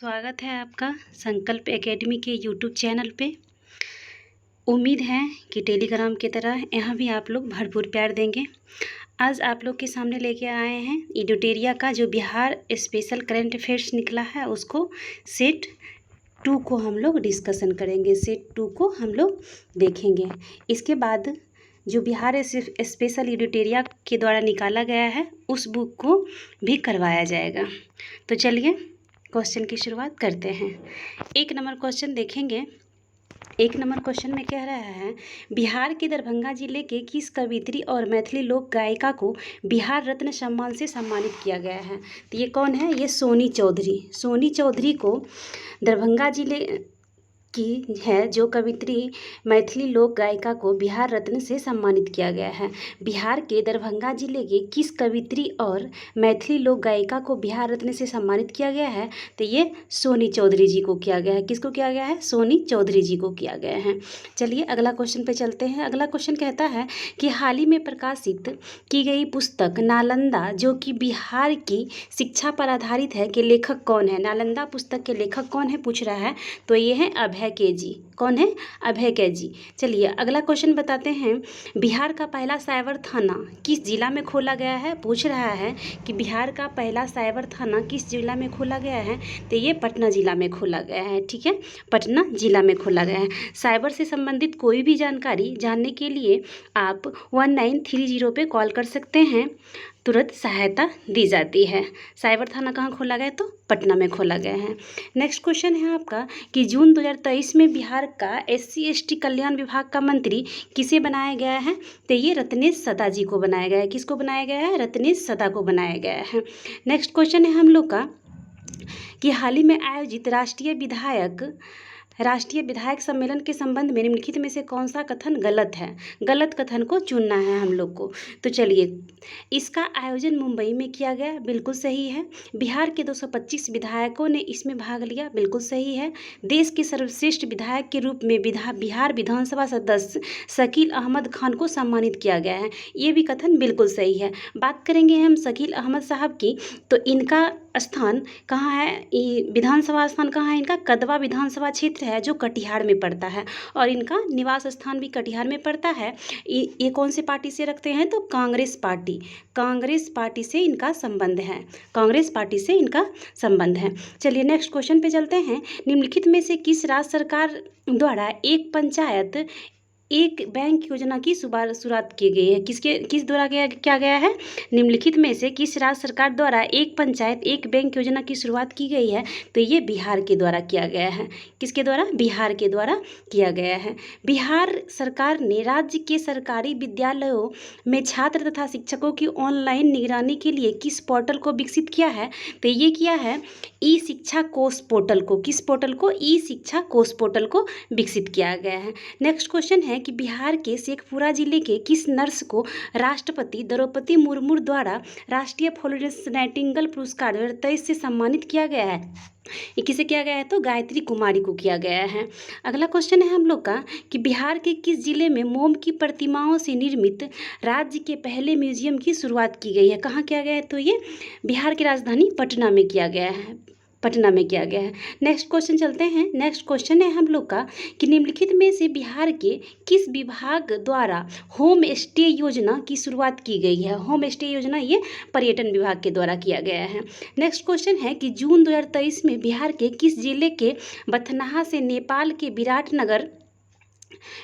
स्वागत है आपका संकल्प एकेडमी के यूट्यूब चैनल पे। उम्मीद है कि टेलीग्राम की तरह यहाँ भी आप लोग भरपूर प्यार देंगे। आज आप लोग के सामने लेके आए हैं एडिटोरिया का जो बिहार स्पेशल करंट अफेयर्स निकला है, उसको सेट 2 को हम लोग डिस्कशन करेंगे। सेट 2 को हम लोग देखेंगे। इसके बाद जो बिहार स्पेशल एडिटोरिया के द्वारा निकाला गया है उस बुक को भी करवाया जाएगा। तो चलिए क्वेश्चन की शुरुआत करते हैं। 1 नंबर क्वेश्चन देखेंगे। 1 नंबर क्वेश्चन में कह रहा है, बिहार के दरभंगा जिले के किस कवियत्री और मैथिली लोक गायिका को बिहार रत्न सम्मान से सम्मानित किया गया है? तो ये कौन है? ये सोनी चौधरी। सोनी चौधरी को दरभंगा जिले की है जो कवित्री मैथिली लोक गायिका को बिहार रत्न से सम्मानित किया गया है। बिहार के दरभंगा जिले के किस कवित्री और मैथिली लोक गायिका को बिहार रत्न से सम्मानित किया गया है? तो ये सोनी चौधरी जी को किया गया है। किसको किया गया है? सोनी चौधरी जी को किया गया है। चलिए अगला क्वेश्चन पे चलते हैं। अगला क्वेश्चन कहता है कि हाल ही में प्रकाशित की गई पुस्तक नालंदा जो कि बिहार की शिक्षा पर आधारित है के लेखक कौन है? नालंदा पुस्तक के लेखक कौन है पूछ रहा है। तो ये है अभय के जी। कौन है? अभय के जी। चलिए अगला क्वेश्चन बताते हैं। बिहार का पहला साइबर थाना किस जिला में खोला गया है? पूछ रहा है कि बिहार का पहला साइबर थाना किस जिला में खोला गया है? तो ये पटना जिला में खोला गया है। ठीक है, पटना जिला में खोला गया है। साइबर से संबंधित कोई भी जानकारी जानने के लिए आप 1930 पे कॉल कर सकते हैं, तुरंत सहायता दी जाती है। साइबर थाना कहाँ खोला गया? तो पटना में खोला गया है। नेक्स्ट क्वेश्चन है आपका कि जून 2023 में बिहार का SC/ST कल्याण विभाग का मंत्री किसे बनाया गया है? तो ये रत्नेश सदा जी को बनाया गया है। किसको बनाया गया है? रत्नेश सदा को बनाया गया है। नेक्स्ट क्वेश्चन है हम लोग का कि हाल ही में आयोजित राष्ट्रीय विधायक सम्मेलन के संबंध में निम्नलिखित में से कौन सा कथन गलत है? गलत कथन को चुनना है हम लोग को। तो चलिए, इसका आयोजन मुंबई में किया गया, बिल्कुल सही है। बिहार के 225 विधायकों ने इसमें भाग लिया, बिल्कुल सही है। देश के सर्वश्रेष्ठ विधायक के रूप में बिहार विधानसभा सदस्य शकील अहमद खान को सम्मानित किया गया है, ये भी कथन बिल्कुल सही है। बात करेंगे हम शकील अहमद साहब की, तो इनका स्थान कहाँ है? विधानसभा स्थान कहाँ है इनका? कदवा विधानसभा क्षेत्र है जो कटिहार में पड़ता है, और इनका निवास स्थान भी कटिहार में पड़ता है। ये कौन से पार्टी से रखते हैं? तो कांग्रेस पार्टी से इनका संबंध है। कांग्रेस पार्टी से इनका संबंध है। चलिए नेक्स्ट क्वेश्चन पे चलते हैं। निम्नलिखित में से किस राज्य सरकार द्वारा एक पंचायत एक बैंक योजना की शुरुआत की गई है? किस द्वारा क्या गया है? निम्नलिखित में से किस राज्य सरकार द्वारा एक पंचायत एक बैंक योजना की शुरुआत की गई है? तो ये बिहार के द्वारा किया गया है। किसके द्वारा? बिहार के द्वारा किया गया है। बिहार सरकार ने राज्य के सरकारी विद्यालयों में छात्र तथा शिक्षकों की ऑनलाइन निगरानी के लिए किस पोर्टल को विकसित किया है? तो ये किया है ई शिक्षा कोष पोर्टल को। किस पोर्टल को? ई शिक्षा कोष पोर्टल को विकसित किया गया है। नेक्स्ट क्वेश्चन है कि बिहार के शेखपुरा जिले के किस नर्स को राष्ट्रपति द्रौपदी मुर्मू द्वारा राष्ट्रीय फ्लोरेंस नाइटिंगेल पुरस्कार 2023 से सम्मानित किया गया है? ये किसे किया गया है? तो गायत्री कुमारी को किया गया है। अगला क्वेश्चन है हम लोग का कि बिहार के किस जिले में मोम की प्रतिमाओं से निर्मित राज्य के पहले म्यूजियम की शुरुआत की गई है? कहाँ किया गया है? तो ये बिहार की राजधानी पटना में किया गया है। नेक्स्ट क्वेश्चन चलते हैं। नेक्स्ट क्वेश्चन है हम लोग का कि निम्नलिखित में से बिहार के किस विभाग द्वारा होम स्टे योजना की शुरुआत की गई है? होम स्टे योजना ये पर्यटन विभाग के द्वारा किया गया है। नेक्स्ट क्वेश्चन है कि जून 2023 में बिहार के किस जिले के बथनाहा से नेपाल के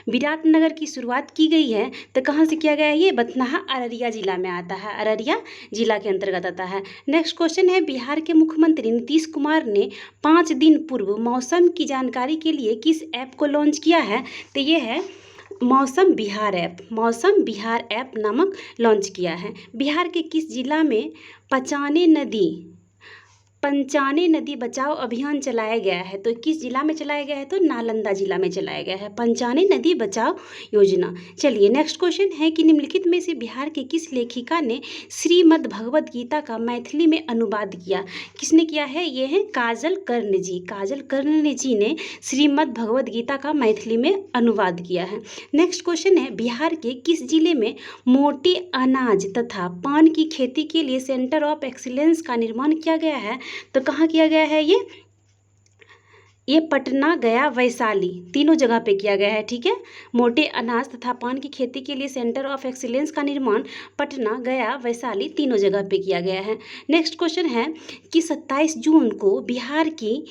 विराटनगर की शुरुआत की गई है? तो कहाँ से किया गया है? ये बथनाहा अररिया जिला में आता है, अररिया जिला के अंतर्गत आता है। नेक्स्ट क्वेश्चन है बिहार के मुख्यमंत्री नीतीश कुमार ने 5 दिन पूर्व मौसम की जानकारी के लिए किस ऐप को लॉन्च किया है? तो ये है मौसम बिहार ऐप नामक लॉन्च किया है। बिहार के किस जिला में पंचाने नदी बचाओ अभियान चलाया गया है? तो किस जिला में चलाया गया है? तो नालंदा जिला में चलाया गया है पंचाने नदी बचाओ योजना। चलिए नेक्स्ट क्वेश्चन है कि निम्नलिखित में से बिहार के किस लेखिका ने श्रीमद् भगवद गीता का मैथिली में अनुवाद किया? किसने किया है? ये है काजल कर्ण जी ने श्रीमद् भगवद गीता का मैथिली में अनुवाद किया है। नेक्स्ट क्वेश्चन है बिहार के किस जिले में मोटे अनाज तथा पान की खेती के लिए सेंटर ऑफ एक्सीलेंस का निर्माण किया गया है? तो कहाँ किया गया है? ये ये पटना, गया, वैशाली तीनों जगह पे किया गया है, ठीक है। मोटे अनाज तथा पान की खेती के लिए सेंटर ऑफ एक्सीलेंस का निर्माण पटना, गया, वैशाली तीनों जगह पे किया गया है। नेक्स्ट क्वेश्चन है कि 27 जून को बिहार की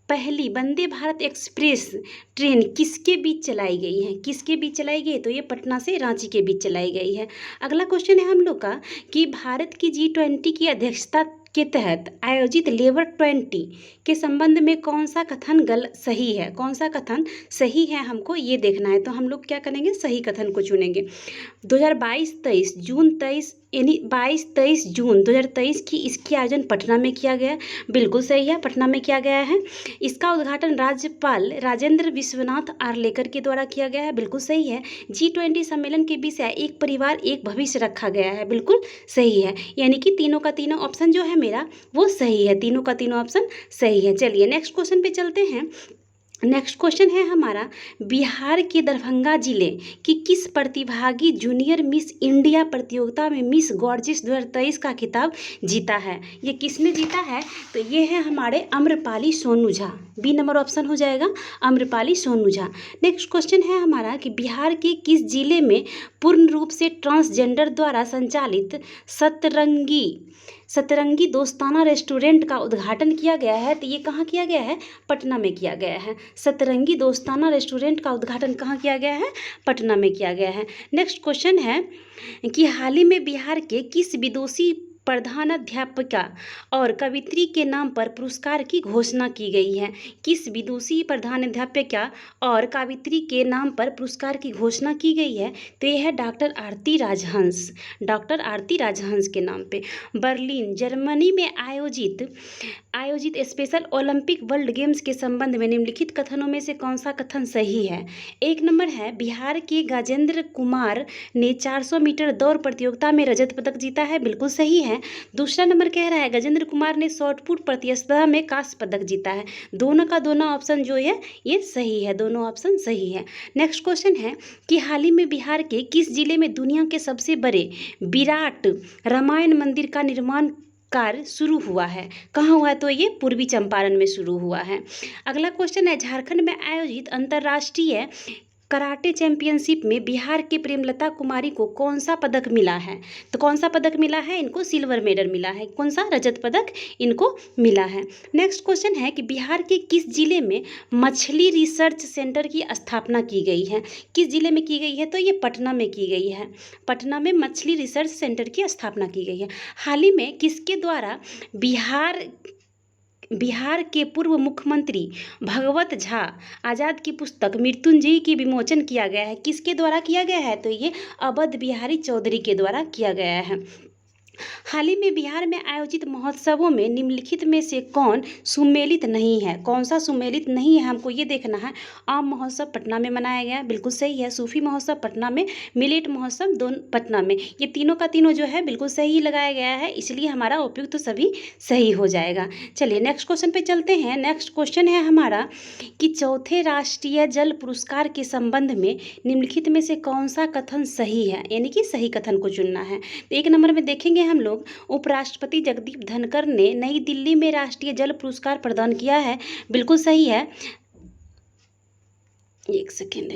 पहली वंदे भारत एक्सप्रेस ट्रेन किसके बीच चलाई गई है? किसके बीच चलाई गई? तो ये पटना से रांची के बीच चलाई गई है। अगला क्वेश्चन है हम लोग का कि भारत की G20 की अध्यक्षता के तहत आयोजित लेबर 20 के संबंध में कौन सा कथन सही है? कौन सा कथन सही है हमको ये देखना है, तो हम लोग क्या करेंगे, सही कथन को चुनेंगे। 2022-23 जून 23 यानी 22-23 जून 2023 की इसकी आयोजन पटना में किया गया, बिल्कुल सही है, पटना में किया गया है। इसका उद्घाटन राज्यपाल राजेंद्र विश्वनाथ आर्लेकर के द्वारा किया गया है, बिल्कुल सही है। G20 सम्मेलन के विषय एक परिवार एक भविष्य रखा गया है, बिल्कुल सही है। यानी कि तीनों का तीनों ऑप्शन जो है मेरा वो सही है, तीनों का तीनों ऑप्शन सही है। चलिए नेक्स्ट क्वेश्चन पे चलते हैं। नेक्स्ट क्वेश्चन है हमारा, बिहार के दरभंगा जिले की किस प्रतिभागी जूनियर मिस इंडिया प्रतियोगिता में मिस गॉर्जियस 2023 का खिताब जीता है? ये किसने जीता है? तो ये है हमारे Amrapali Sonu Jha, B number option हो जाएगा, अम्रपाली सोनू झा। नेक्स्ट क्वेश्चन है हमारा कि बिहार के किस जिले में पूर्ण रूप से ट्रांसजेंडर द्वारा संचालित सतरंगी दोस्ताना रेस्टोरेंट का उद्घाटन किया गया है? तो ये कहाँ किया गया है? पटना में किया गया है। सतरंगी दोस्ताना रेस्टोरेंट का उद्घाटन कहाँ किया गया है? पटना में किया गया है। नेक्स्ट क्वेश्चन है कि हाल ही में बिहार के किस विदुषी प्रधानाध्यापिका और कवित्री के नाम पर पुरस्कार की घोषणा की गई है? किस विदुषी प्रधानाध्यापिका और कवित्री के नाम पर पुरस्कार की घोषणा की गई है? तो यह है डॉक्टर आरती राजहंस, डॉक्टर आरती राजहंस के नाम पे। बर्लिन जर्मनी में आयोजित स्पेशल ओलंपिक वर्ल्ड गेम्स के संबंध में निम्नलिखित कथनों में से कौन सा कथन सही है? एक नंबर है, बिहार के गजेंद्र कुमार ने 400 मीटर दौड़ प्रतियोगिता में रजत पदक जीता है, बिल्कुल सही है। दूसरा नंबर कह रहा है गजेंद्र कुमार ने शॉटपुट प्रतिस्पर्धा में कांस्य पदक जीता है। दोनों का दोनों ऑप्शन जो है ये सही है, दोनों ऑप्शन सही है। नेक्स्ट क्वेश्चन है कि हाल ही में बिहार के किस जिले में दुनिया के सबसे बड़े विराट रामायण मंदिर का निर्माण कार्य शुरू हुआ है? कहाँ हुआ है? तो ये पूर्वी चंपारण में शुरू हुआ है। अगला क्वेश्चन है, झारखंड में आयोजित अंतर्राष्ट्रीय कराटे चैंपियनशिप में बिहार के प्रेमलता कुमारी को कौन सा पदक मिला है? तो कौन सा पदक मिला है? इनको सिल्वर मेडल मिला है। कौन सा? रजत पदक इनको मिला है। नेक्स्ट क्वेश्चन है कि बिहार के किस जिले में मछली रिसर्च सेंटर की स्थापना की गई है? किस जिले में की गई है? तो ये पटना में की गई है। पटना में मछली रिसर्च सेंटर की स्थापना की गई है। हाल ही में किसके द्वारा बिहार के पूर्व मुख्यमंत्री भगवत झा आज़ाद की पुस्तक मृत्युंजयी की विमोचन किया गया है? किसके द्वारा किया गया है? तो ये अवध बिहारी चौधरी के द्वारा किया गया है। हाल ही में बिहार में आयोजित महोत्सवों में निम्नलिखित में से कौन सुमेलित नहीं है? कौन सा सुमेलित नहीं है हमको ये देखना है। आम महोत्सव पटना में मनाया गया, बिल्कुल सही है। सूफी महोत्सव पटना में, मिलेट महोत्सव दोनों पटना में, ये तीनों का तीनों जो है बिल्कुल सही लगाया गया है, इसलिए हमारा उपयुक्त तो सभी सही हो जाएगा। चलिए नेक्स्ट क्वेश्चन पे चलते हैं। नेक्स्ट क्वेश्चन है हमारा कि चौथे राष्ट्रीय जल पुरस्कार के संबंध में निम्नलिखित में से कौन सा कथन सही है? यानी कि सही कथन को चुनना है। तो एक नंबर में देखेंगे हम लोग, उपराष्ट्रपति जगदीप धनखड़ ने नई दिल्ली में राष्ट्रीय जल पुरस्कार प्रदान किया है, बिल्कुल सही है। एक सेकेंड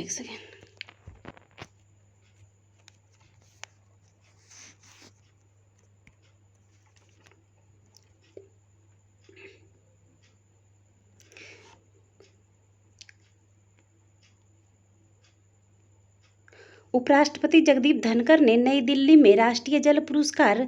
उपराष्ट्रपति जगदीप धनखड़ ने नई दिल्ली में राष्ट्रीय जल पुरस्कार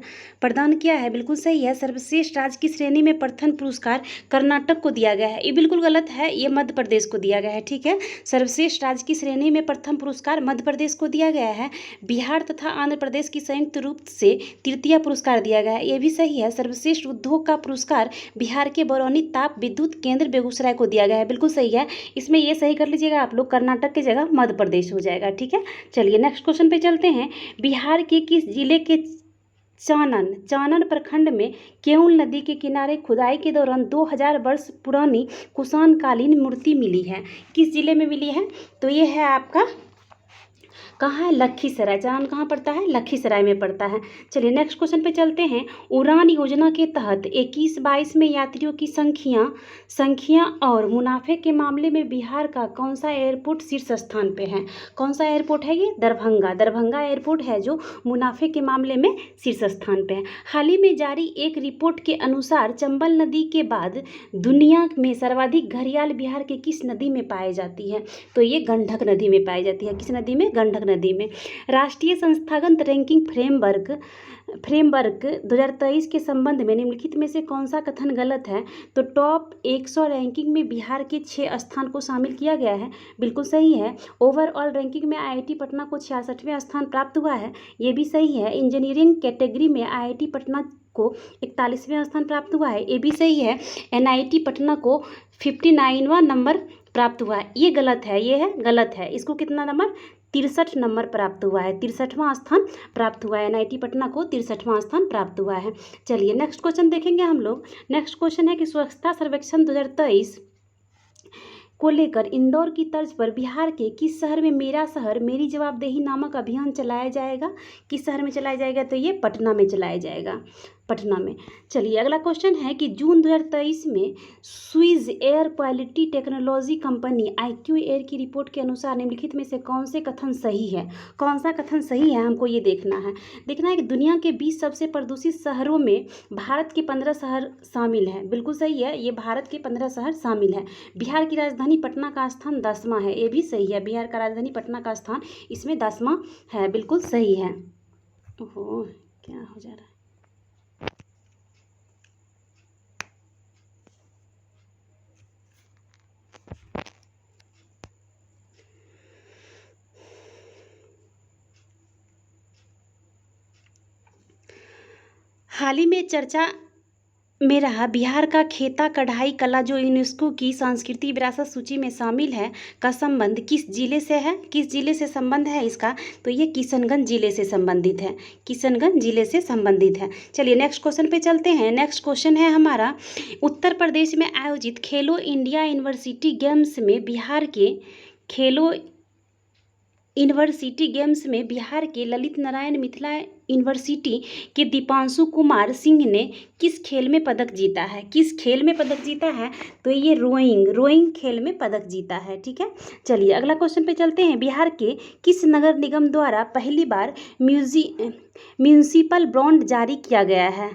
प्रदान किया है, बिल्कुल सही है। सर्वश्रेष्ठ राज्य की श्रेणी में प्रथम पुरस्कार कर्नाटक को दिया गया है, ये बिल्कुल गलत है, ये मध्य प्रदेश को दिया गया है, ठीक है। सर्वश्रेष्ठ राज्य की श्रेणी में प्रथम पुरस्कार मध्य प्रदेश को दिया गया है। बिहार तथा आंध्र प्रदेश की संयुक्त रूप से तृतीय पुरस्कार दिया गया है, ये भी सही है। सर्वश्रेष्ठ उद्योग का पुरस्कार बिहार के बरौनी ताप विद्युत केंद्र बेगूसराय को दिया गया है, बिल्कुल सही है। इसमें ये सही कर लीजिएगा आप लोग, कर्नाटक की जगह मध्य प्रदेश हो जाएगा, ठीक है। चलिए नेक्स्ट क्वेश्चन पे चलते हैं। बिहार के किस जिले के चानन प्रखंड में केउल नदी के किनारे खुदाई के दौरान 2000 वर्ष पुरानी कुषाण कालीन मूर्ति मिली है? किस जिले में मिली है? तो ये है आपका कहाँ है? लखीसराय। चालान कहाँ पड़ता है? लखीसराय में पड़ता है। चलिए नेक्स्ट क्वेश्चन पे चलते हैं। उड़ान योजना के तहत 21-22 में यात्रियों की संख्या और मुनाफे के मामले में बिहार का कौन सा एयरपोर्ट शीर्ष स्थान पे है? कौन सा एयरपोर्ट है ये? दरभंगा एयरपोर्ट है जो मुनाफे के मामले में शीर्ष स्थान पे है। हाल ही में जारी एक रिपोर्ट के अनुसार चंबल नदी के बाद दुनिया में सर्वाधिक घड़ियाल बिहार के किस नदी में पाई जाती है? तो ये गंडक नदी में पाई जाती है। किस नदी में? गंडक नदी में। राष्ट्रीय संस्थागत रैंकिंग फ्रेमवर्क 2023 के संबंध में निम्नलिखित में से कौन सा कथन गलत है? तो टॉप 100 रैंकिंग में बिहार के 6 स्थान को शामिल किया गया है, बिल्कुल सही है। ओवरऑल रैंकिंग में आईआईटी पटना को 66वां स्थान प्राप्त हुआ है, ये भी सही है। इंजीनियरिंग कैटेगरी में आईआईटी पटना को 41वां स्थान प्राप्त हुआ है, ये भी सही है। एनआईटी पटना को 59वां नंबर प्राप्त हुआ है, ये गलत है, ये है गलत है। इसको कितना नंबर? 63 नंबर प्राप्त हुआ है, 63वां स्थान प्राप्त हुआ है। एनआईटी पटना को 63वां स्थान प्राप्त हुआ है। चलिए नेक्स्ट क्वेश्चन देखेंगे हम लोग। नेक्स्ट क्वेश्चन है कि स्वच्छता सर्वेक्षण 2023 को लेकर इंदौर की तर्ज पर बिहार के किस शहर में मेरा शहर मेरी जवाबदेही नामक अभियान चलाया जाएगा? किस शहर में चलाया जाएगा? तो ये पटना में चलाया जाएगा, पटना में। चलिए अगला क्वेश्चन है कि जून 2023 में Swiss air quality technology company IQ air की रिपोर्ट के अनुसार निम्नलिखित में से कौन से कथन सही है? कौन सा कथन सही है हमको ये देखना है कि दुनिया के 20 सबसे प्रदूषित शहरों में भारत के 15 शहर शामिल हैं, बिल्कुल सही है, ये भारत के 15 शहर शामिल हैं। बिहार की राजधानी पटना का स्थान 10वां है, ये भी सही है। बिहार का राजधानी पटना का स्थान इसमें 10वां है, बिल्कुल सही है। ओहो क्या हो जा रहा है? हाल ही में चर्चा में रहा बिहार का खेता कढ़ाई कला जो यूनेस्को की सांस्कृतिक विरासत सूची में शामिल है का संबंध किस जिले से है? किस जिले से संबंध है इसका? तो ये किशनगंज जिले से संबंधित है, किशनगंज जिले से संबंधित है। चलिए नेक्स्ट क्वेश्चन पे चलते हैं। नेक्स्ट क्वेश्चन है हमारा, उत्तर प्रदेश में आयोजित खेलो इंडिया यूनिवर्सिटी गेम्स में बिहार के ललित नारायण मिथिला यूनिवर्सिटी के दीपांशु कुमार सिंह ने किस खेल में पदक जीता है? किस खेल में पदक जीता है? तो ये रोइंग खेल में पदक जीता है, ठीक है। चलिए अगला क्वेश्चन पे चलते हैं। बिहार के किस नगर निगम द्वारा पहली बार म्यूनिसिपल बॉन्ड जारी किया गया है?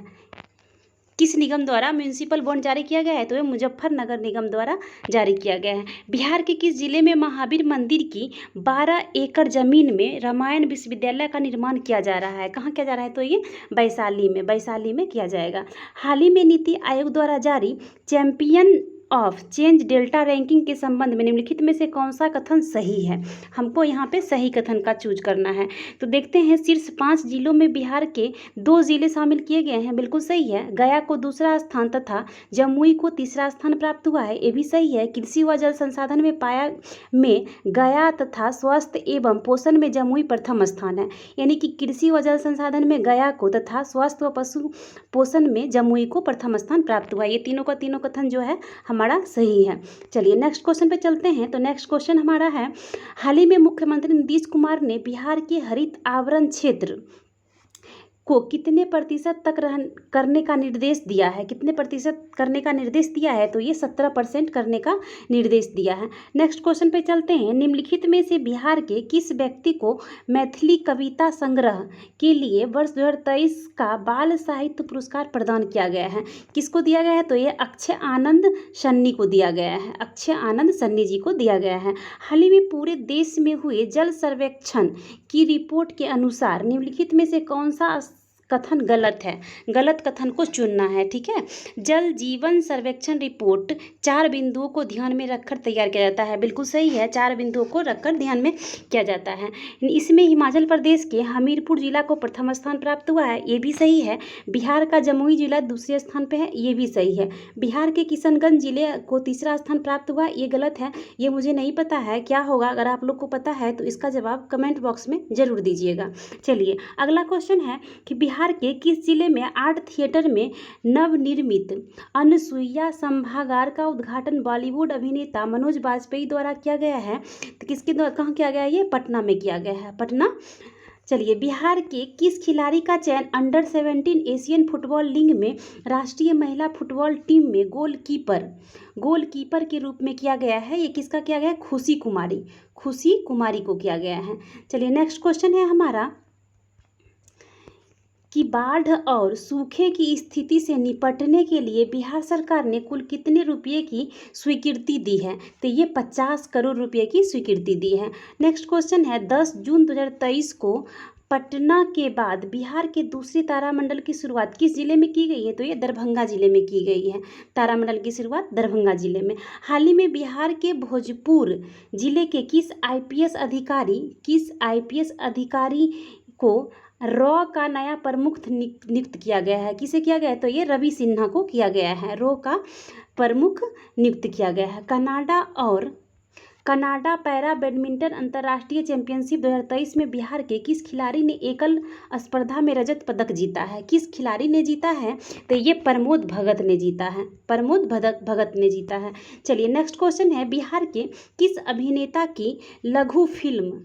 किस निगम द्वारा म्यूनिसिपल बॉन्ड जारी किया गया है? तो ये मुजफ्फरनगर निगम द्वारा जारी किया गया है। बिहार के किस जिले में महावीर मंदिर की 12 एकड़ जमीन में रामायण विश्वविद्यालय का निर्माण किया जा रहा है? कहाँ किया जा रहा है? तो ये वैशाली में किया जाएगा। हाल ही में नीति आयोग द्वारा जारी champion of change delta ranking के संबंध में निम्नलिखित में से कौन सा कथन सही है? हमको यहाँ पे सही कथन का चूज करना है। तो देखते हैं, शीर्ष 5 जिलों में बिहार के 2 जिले शामिल किए गए हैं, बिल्कुल सही है। गया को दूसरा स्थान तथा जमुई को तीसरा स्थान प्राप्त हुआ है, ये भी सही है। कृषि व जल संसाधन में गया तथा स्वास्थ्य एवं पोषण में जमुई प्रथम स्थान है, यानी कि कृषि व जल संसाधन में गया को तथा स्वास्थ्य व पशु पोषण में जमुई को प्रथम स्थान प्राप्त हुआ है। ये तीनों का तीनों कथन जो है हमारा सही है। चलिए नेक्स्ट क्वेश्चन पे चलते हैं। तो नेक्स्ट क्वेश्चन हमारा है, हाल ही में मुख्यमंत्री नीतीश कुमार ने बिहार के हरित आवरण क्षेत्र को कितने प्रतिशत तक करने का निर्देश दिया है? कितने प्रतिशत करने का निर्देश दिया है? तो ये 17% करने का निर्देश दिया है। नेक्स्ट क्वेश्चन पे चलते हैं। निम्नलिखित में से बिहार के किस व्यक्ति को मैथिली कविता संग्रह के लिए वर्ष 2023 का बाल साहित्य पुरस्कार प्रदान किया गया है? किसको दिया गया है? तो ये अक्षय आनंद सन्नी को दिया गया है, अक्षय आनंद सन्नी जी को दिया गया है। हाल ही में पूरे देश में हुए जल सर्वेक्षण की रिपोर्ट के अनुसार निम्नलिखित में से कौन सा कथन गलत है? गलत कथन को चुनना है, ठीक है। जल जीवन सर्वेक्षण रिपोर्ट 4 बिंदुओं को ध्यान में रखकर तैयार किया जाता है, बिल्कुल सही है। 4 बिंदुओं को रखकर ध्यान में किया जाता है। इसमें हिमाचल प्रदेश के हमीरपुर जिला को प्रथम स्थान प्राप्त हुआ है, ये भी सही है। बिहार का जमुई जिला दूसरे स्थान पर है, ये भी सही है। बिहार के किशनगंज जिले को तीसरा स्थान प्राप्त हुआ, ये गलत है। ये मुझे नहीं पता है क्या होगा, अगर आप लोग को पता है तो इसका जवाब कमेंट बॉक्स में जरूर दीजिएगा। चलिए अगला क्वेश्चन है कि बिहार बिहार के किस जिले में आर्ट थिएटर में नवनिर्मित अनसुईया सभागार का उद्घाटन बॉलीवुड अभिनेता मनोज बाजपेयी द्वारा किया गया है? तो किसके द्वारा, कहाँ किया गया है? ये पटना में किया गया है, पटना। चलिए, बिहार के किस खिलाड़ी का चयन अंडर 17 एशियन फुटबॉल लीग में राष्ट्रीय महिला फुटबॉल टीम में गोलकीपर के रूप में किया गया है? ये किसका किया गया है? खुशी कुमारी को किया गया है। चलिए, नेक्स्ट क्वेश्चन है हमारा कि बाढ़ और सूखे की स्थिति से निपटने के लिए बिहार सरकार ने कुल कितने रुपये की स्वीकृति दी है? तो ये 50 करोड़ रुपये की स्वीकृति दी है। नेक्स्ट क्वेश्चन है 10 जून 2023 को पटना के बाद बिहार के दूसरे तारामंडल की शुरुआत किस जिले में की गई है? तो ये दरभंगा जिले में की गई है। तारामंडल की शुरुआत दरभंगा जिले में। हाल ही में बिहार के भोजपुर जिले के किस आईपीएस अधिकारी को रॉ का नया प्रमुख नियुक्त किया गया है? किसे किया गया है? तो ये रवि सिन्हा को किया गया है, रॉ का प्रमुख नियुक्त किया गया है। कनाडा पैरा बैडमिंटन अंतर्राष्ट्रीय चैंपियनशिप 2023 में बिहार के किस खिलाड़ी ने एकल स्पर्धा में रजत पदक जीता है? किस खिलाड़ी ने जीता है? तो ये प्रमोद भगत ने जीता है। चलिए, नेक्स्ट क्वेश्चन है बिहार के किस अभिनेता की लघु फिल्म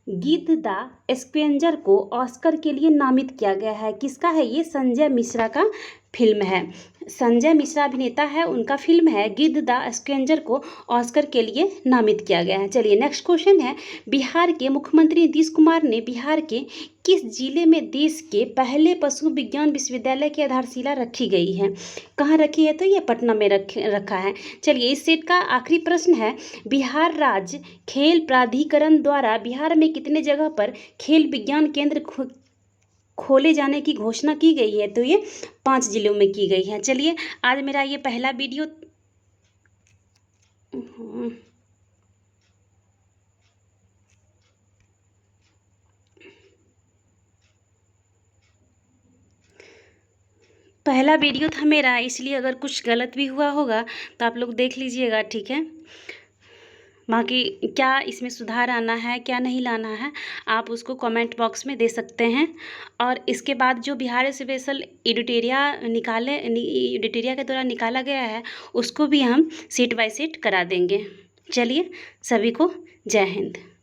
गिद्ध द स्क्वेंजर को ऑस्कर के लिए नामित किया गया है? किसका है ये? संजय मिश्रा का फिल्म है। संजय मिश्रा अभिनेता है, उनका फिल्म है गिद्ध द स्क्वेंजर को ऑस्कर के लिए नामित किया गया है। चलिए, नेक्स्ट क्वेश्चन है बिहार के मुख्यमंत्री नीतीश कुमार ने बिहार के किस जिले में देश के पहले पशु विज्ञान विश्वविद्यालय की आधारशिला रखी गई है? कहाँ रखी है? तो ये पटना में रखा है। चलिए, इस सेट का आखिरी प्रश्न है बिहार राज्य खेल प्राधिकरण द्वारा बिहार में कितने जगह पर खेल विज्ञान केंद्र खोले जाने की घोषणा की गई है? तो ये 5 जिलों में की गई है। चलिए, आज मेरा ये पहला वीडियो था मेरा, इसलिए अगर कुछ गलत भी हुआ होगा तो आप लोग देख लीजिएगा, ठीक है। बाकी क्या इसमें सुधार आना है, क्या नहीं लाना है, आप उसको कमेंट बॉक्स में दे सकते हैं। और इसके बाद जो बिहार स्पेशल एडिटोरिया के द्वारा निकाला गया है उसको भी हम सेट बाय सेट करा देंगे। चलिए, सभी को जय हिंद।